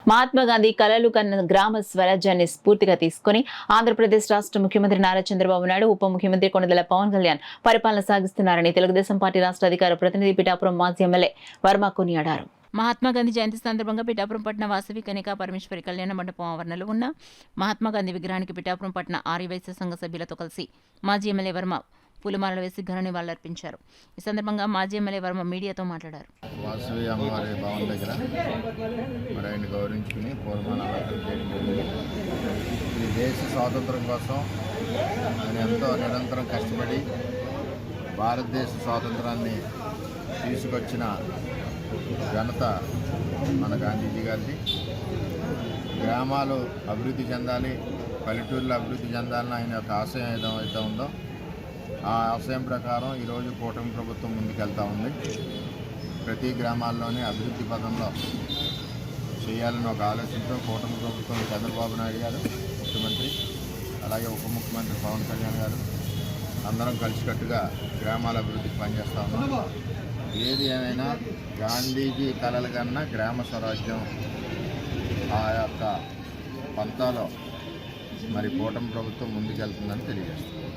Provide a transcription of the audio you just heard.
మహాత్మా గాంధీ కలలు కన్న గ్రామ స్వరాజ్యాన్ని స్ఫూర్తిగా తీసుకుని ఆంధ్రప్రదేశ్ రాష్ట్ర ముఖ్యమంత్రి నారా చంద్రబాబు నాయుడు, ఉప ముఖ్యమంత్రి కొణిదెల పవన్ కళ్యాణ్ పరిపాలన సాగిస్తున్నారని తెలుగుదేశం పార్టీ రాష్ట్ర అధికార ప్రతినిధి పిఠాపురం మాజీ ఎమ్మెల్యే వర్మ కొనియాడారు. మహాత్మా గాంధీ జయంతి సందర్భంగా పిఠాపురం పట్టణ వాసవి కనికా పరమేశ్వరి కళ్యాణ మండపం ఆవరణలో ఉన్న మహాత్మా గాంధీ విగ్రహానికి పిఠాపురం పట్టణ ఆర్యవైశ్య సంఘ సభ్యులతో కలిసి మాజీ ఎమ్మెల్యే వర్మ పూలమాలలు వేసి ఘన నివాళులర్పించారు. ఈ సందర్భంగా మాజీ ఎమ్మెల్యే వర్మ మీడియాతో మాట్లాడారు. వాసవి అమ్మవారి భవన్ దగ్గర మరి ఆయన గౌరవించుకుని పూలమాలలు ఈ దేశ స్వాతంత్రం కోసం ఆయన ఎంతో నిరంతరం కష్టపడి భారతదేశ స్వాతంత్రాన్ని తీసుకొచ్చిన ఘనత మన గాంధీజీ గారిది. గ్రామాలు అభివృద్ధి చెందాలి, పల్లెటూరులో అభివృద్ధి చెందాలని ఆయన యొక్క ఆశయం ఏదైతే ఉందో ఆ ఆశయం ప్రకారం ఈరోజు కూటమి ప్రభుత్వం ముందుకెళ్తూ ఉంది. ప్రతి గ్రామాల్లోనే అభివృద్ధి పదంలో చేయాలని ఒక ఆలోచనతో కూటమి ప్రభుత్వం చంద్రబాబు నాయుడు గారు ముఖ్యమంత్రి, అలాగే ఉప ముఖ్యమంత్రి పవన్ కళ్యాణ్ గారు అందరం కలిసికట్టుగా గ్రామాల అభివృద్ధికి పనిచేస్తూ ఉన్నాం. ఏది ఏమైనా గాంధీజీ కలలు కన్నా గ్రామ స్వరాజ్యం ఆ యొక్క పంతాలో మరి కూటమి ప్రభుత్వం ముందుకెళ్తుందని తెలియజేస్తుంది.